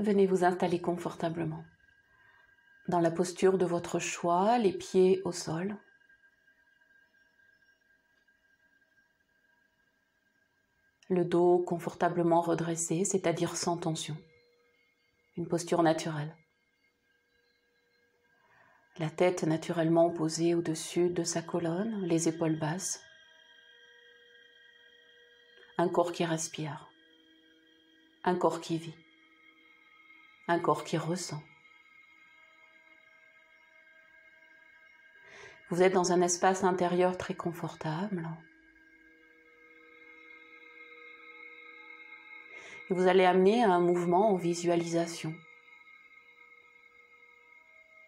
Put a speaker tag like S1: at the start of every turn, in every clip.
S1: Venez vous installer confortablement. Dans la posture de votre choix, les pieds au sol. Le dos confortablement redressé, c'est-à-dire sans tension. Une posture naturelle. La tête naturellement posée au-dessus de sa colonne, les épaules basses. Un corps qui respire. Un corps qui vit. Un corps qui ressent. Vous êtes dans un espace intérieur très confortable. Et vous allez amener un mouvement en visualisation.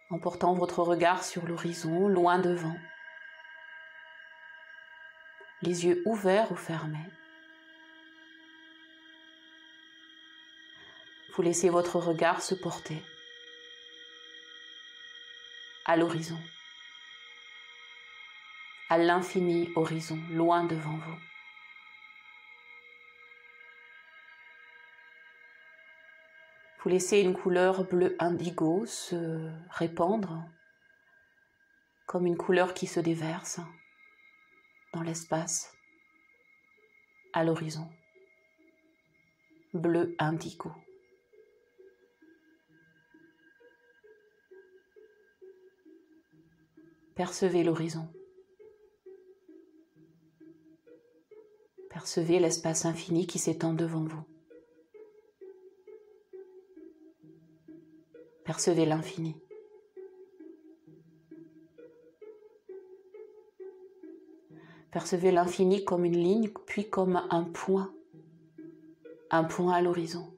S1: En portant votre regard sur l'horizon, loin devant. Les yeux ouverts ou fermés. Vous laissez votre regard se porter à l'horizon, à l'infini horizon, loin devant vous. Vous laissez une couleur bleu indigo se répandre comme une couleur qui se déverse dans l'espace, à l'horizon. Bleu indigo. Percevez l'horizon. Percevez l'espace infini qui s'étend devant vous. Percevez l'infini. Percevez l'infini comme une ligne, puis comme un point à l'horizon.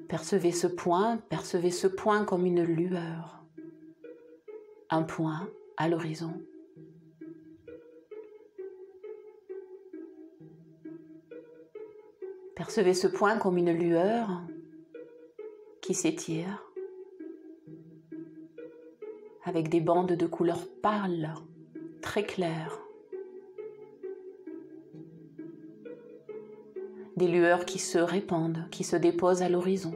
S1: Percevez ce point comme une lueur, un point à l'horizon. Percevez ce point comme une lueur qui s'étire avec des bandes de couleur pâle, très claires. Des lueurs qui se répandent, qui se déposent à l'horizon,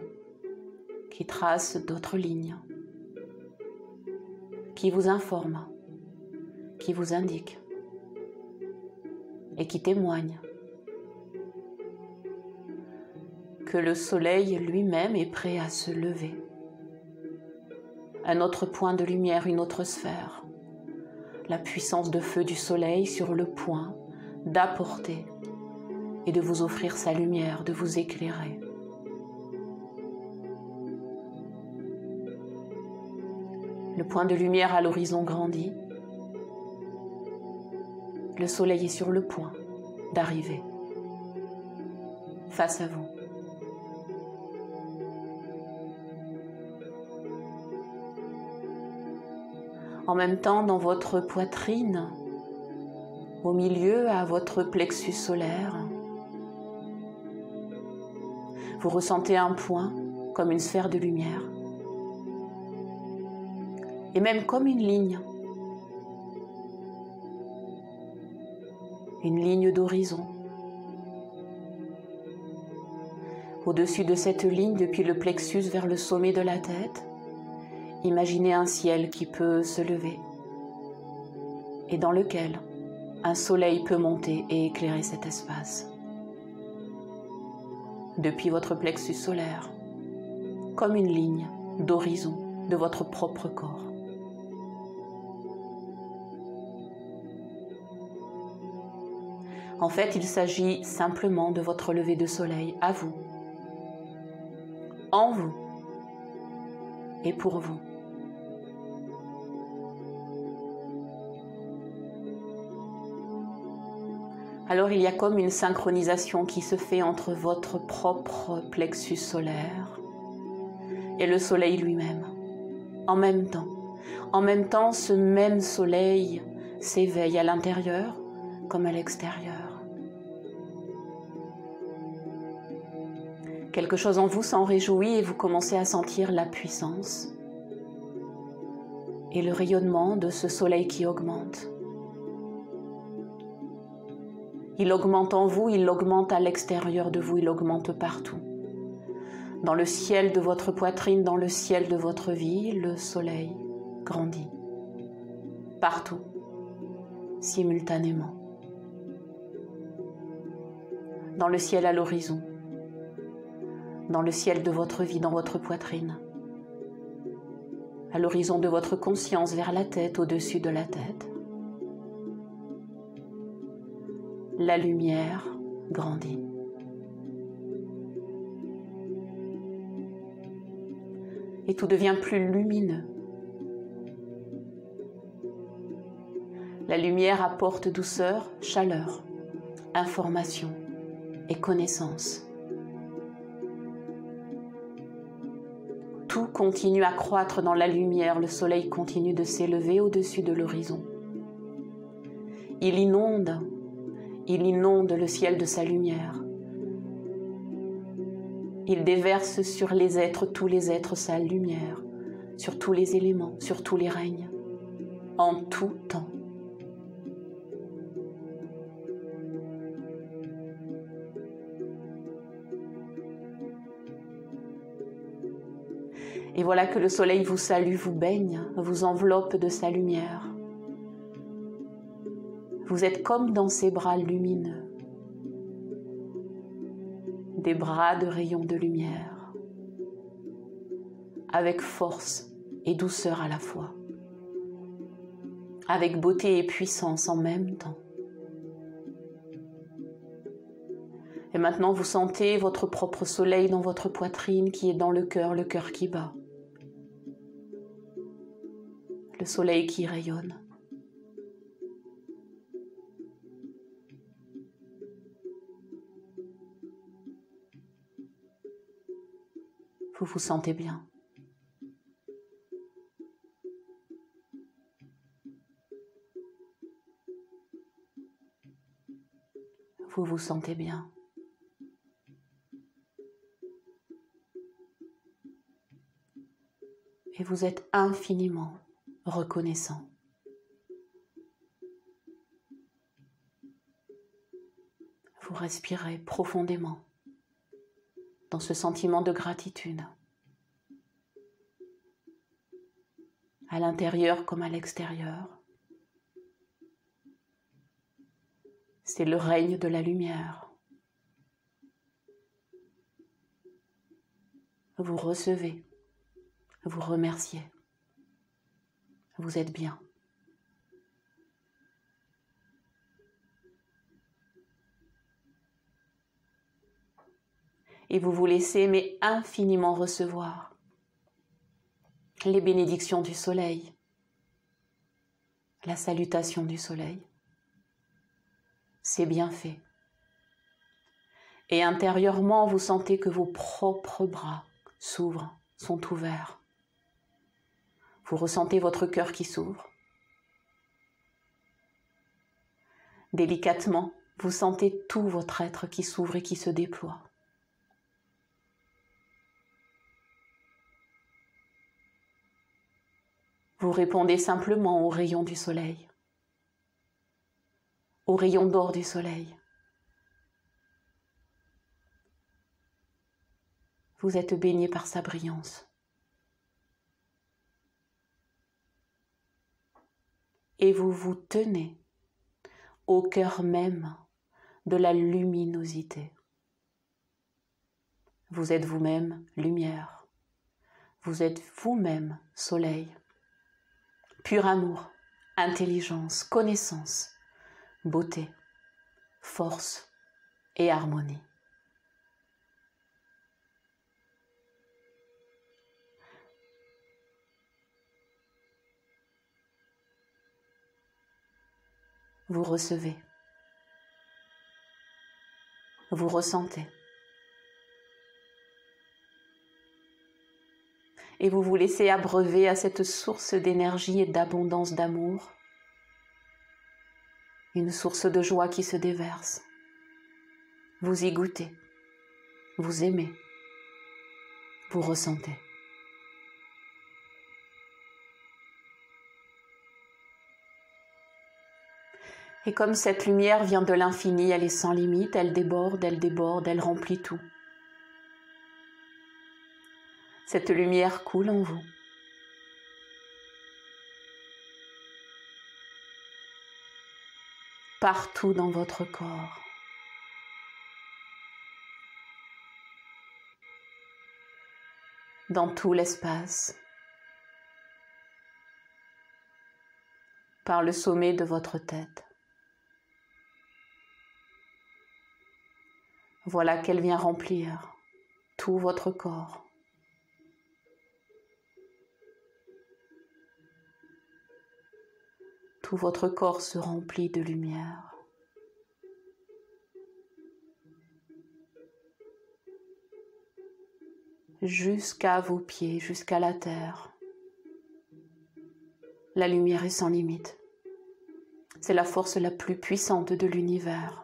S1: qui tracent d'autres lignes, qui vous informent, qui vous indiquent et qui témoignent que le soleil lui-même est prêt à se lever. Un autre point de lumière, une autre sphère. La puissance de feu du soleil sur le point d'apporter et de vous offrir sa lumière, de vous éclairer. Le point de lumière à l'horizon grandit. Le soleil est sur le point d'arriver face à vous. En même temps, dans votre poitrine, au milieu, à votre plexus solaire, vous ressentez un point comme une sphère de lumière et même comme une ligne d'horizon. Au-dessus de cette ligne, depuis le plexus vers le sommet de la tête, imaginez un ciel qui peut se lever et dans lequel un soleil peut monter et éclairer cet espace. Depuis votre plexus solaire, comme une ligne d'horizon de votre propre corps. En fait, il s'agit simplement de votre lever de soleil à vous, en vous et pour vous. Alors il y a comme une synchronisation qui se fait entre votre propre plexus solaire et le soleil lui-même. En même temps, ce même soleil s'éveille à l'intérieur comme à l'extérieur. Quelque chose en vous s'en réjouit et vous commencez à sentir la puissance et le rayonnement de ce soleil qui augmente. Il augmente en vous, il augmente à l'extérieur de vous, il augmente partout. Dans le ciel de votre poitrine, dans le ciel de votre vie, le soleil grandit. Partout, simultanément. Dans le ciel à l'horizon, dans le ciel de votre vie, dans votre poitrine, à l'horizon de votre conscience, vers la tête, au-dessus de la tête. La lumière grandit. Et tout devient plus lumineux. La lumière apporte douceur, chaleur, information et connaissance. Tout continue à croître dans la lumière, le soleil continue de s'élever au-dessus de l'horizon. Il inonde le ciel de sa lumière. Il déverse sur les êtres, tous les êtres, sa lumière, sur tous les éléments, sur tous les règnes, en tout temps. Et voilà que le soleil vous salue, vous baigne, vous enveloppe de sa lumière. Vous êtes comme dans ses bras lumineux, des bras de rayons de lumière, avec force et douceur à la fois, avec beauté et puissance en même temps. Et maintenant vous sentez votre propre soleil dans votre poitrine qui est dans le cœur qui bat. Le soleil qui rayonne. Vous vous sentez bien. Vous vous sentez bien. Et vous êtes infiniment reconnaissant. Vous respirez profondément dans ce sentiment de gratitude, à l'intérieur comme à l'extérieur. C'est le règne de la lumière. Vous recevez, vous remerciez. Vous êtes bien. Et vous vous laissez, mais infiniment recevoir les bénédictions du soleil, la salutation du soleil, ses bienfaits. Et intérieurement, vous sentez que vos propres bras s'ouvrent, sont ouverts. Vous ressentez votre cœur qui s'ouvre. Délicatement, vous sentez tout votre être qui s'ouvre et qui se déploie. Vous répondez simplement aux rayons du soleil, aux rayons d'or du soleil. Vous êtes baigné par sa brillance. Et vous vous tenez au cœur même de la luminosité. Vous êtes vous-même lumière. Vous êtes vous-même soleil. Pur amour, intelligence, connaissance, beauté, force et harmonie. Vous recevez, vous ressentez, et vous vous laissez abreuver à cette source d'énergie et d'abondance d'amour, une source de joie qui se déverse. Vous y goûtez, vous aimez, vous ressentez. Et comme cette lumière vient de l'infini, elle est sans limite, elle déborde, elle remplit tout. Cette lumière coule en vous. Partout dans votre corps. Dans tout l'espace. Par le sommet de votre tête. Voilà qu'elle vient remplir tout votre corps. Tout votre corps se remplit de lumière. Jusqu'à vos pieds, jusqu'à la terre. La lumière est sans limite. C'est la force la plus puissante de l'univers.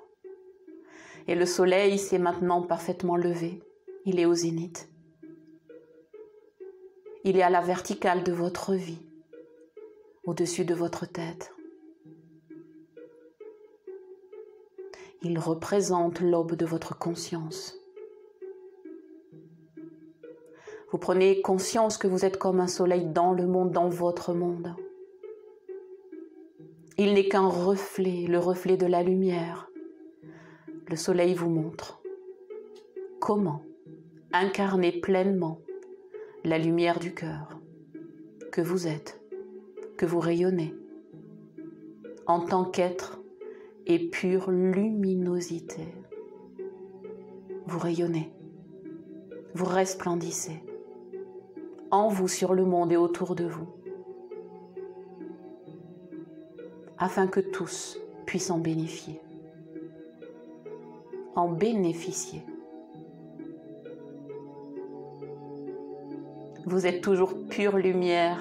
S1: Et le soleil s'est maintenant parfaitement levé. Il est au zénith. Il est à la verticale de votre vie, au-dessus de votre tête. Il représente l'aube de votre conscience. Vous prenez conscience que vous êtes comme un soleil dans le monde, dans votre monde. Il n'est qu'un reflet, le reflet de la lumière. Le soleil vous montre comment incarner pleinement la lumière du cœur que vous êtes, que vous rayonnez en tant qu'être et pure luminosité. Vous rayonnez, vous resplendissez en vous, sur le monde et autour de vous, afin que tous puissent en bénéficier. En bénéficier. Vous êtes toujours pure lumière,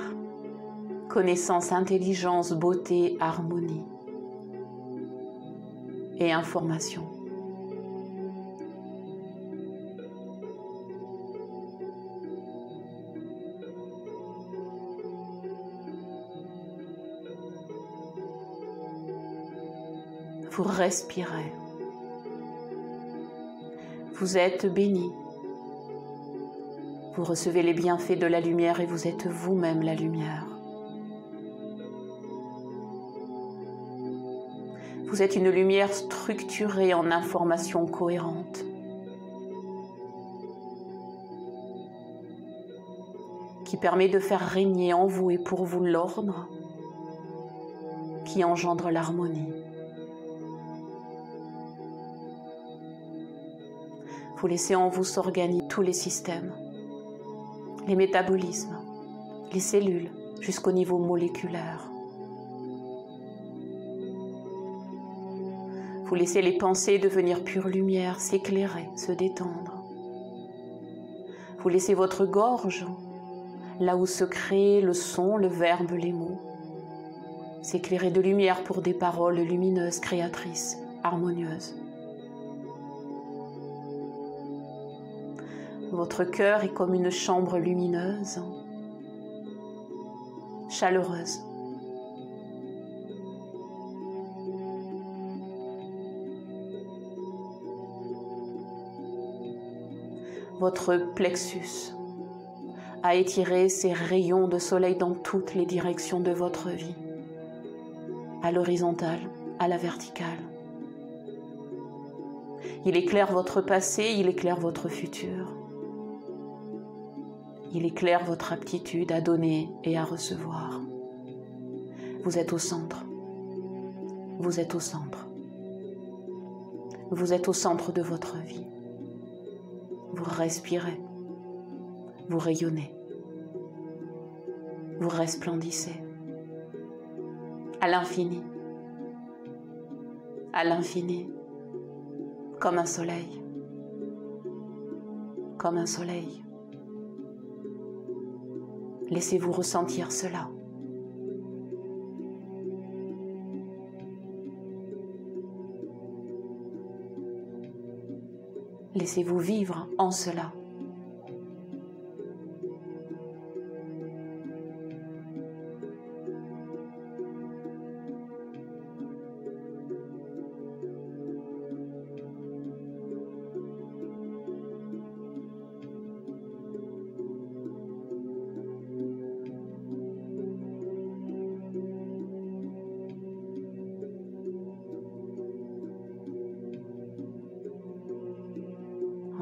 S1: connaissance, intelligence, beauté, harmonie et information. Vous respirez. Vous êtes béni. Vous recevez les bienfaits de la lumière et vous êtes vous-même la lumière. Vous êtes une lumière structurée en informations cohérentes. Qui permet de faire régner en vous et pour vous l'ordre qui engendre l'harmonie. Vous laissez en vous s'organiser tous les systèmes, les métabolismes, les cellules, jusqu'au niveau moléculaire. Vous laissez les pensées devenir pure lumière, s'éclairer, se détendre. Vous laissez votre gorge, là où se crée le son, le verbe, les mots, s'éclairer de lumière pour des paroles lumineuses, créatrices, harmonieuses. Votre cœur est comme une chambre lumineuse, chaleureuse. Votre plexus a étiré ses rayons de soleil dans toutes les directions de votre vie, à l'horizontale, à la verticale. Il éclaire votre passé, il éclaire votre futur. Il éclaire votre aptitude à donner et à recevoir. Vous êtes au centre. Vous êtes au centre. Vous êtes au centre de votre vie. Vous respirez. Vous rayonnez. Vous resplendissez. À l'infini. À l'infini. Comme un soleil. Comme un soleil. Laissez-vous ressentir cela. Laissez-vous vivre en cela.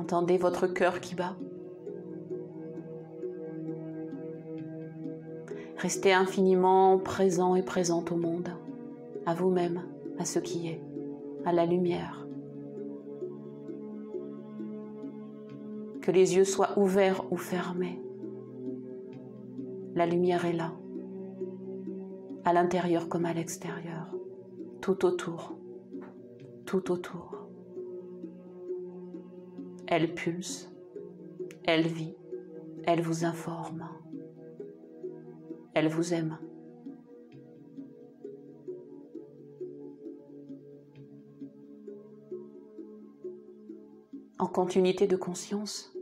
S1: Entendez votre cœur qui bat. Restez infiniment présent et présente au monde, à vous-même, à ce qui est, à la lumière. Que les yeux soient ouverts ou fermés, la lumière est là, à l'intérieur comme à l'extérieur, tout autour, tout autour. Elle pulse, elle vit, elle vous informe, elle vous aime. En continuité de conscience,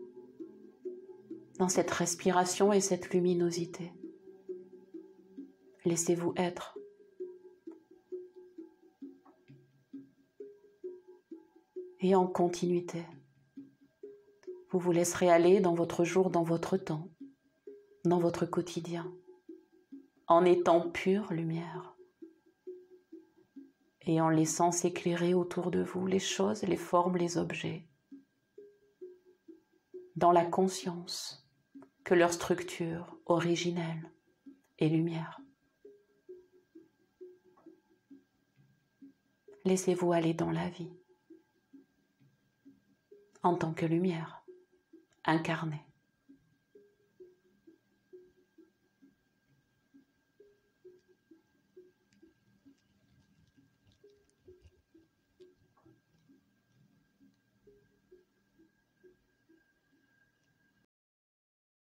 S1: dans cette respiration et cette luminosité, laissez-vous être. Et en continuité, vous vous laisserez aller dans votre jour, dans votre temps, dans votre quotidien, en étant pure lumière et en laissant s'éclairer autour de vous les choses, les formes, les objets, dans la conscience que leur structure originelle est lumière. Laissez-vous aller dans la vie en tant que lumière incarnée.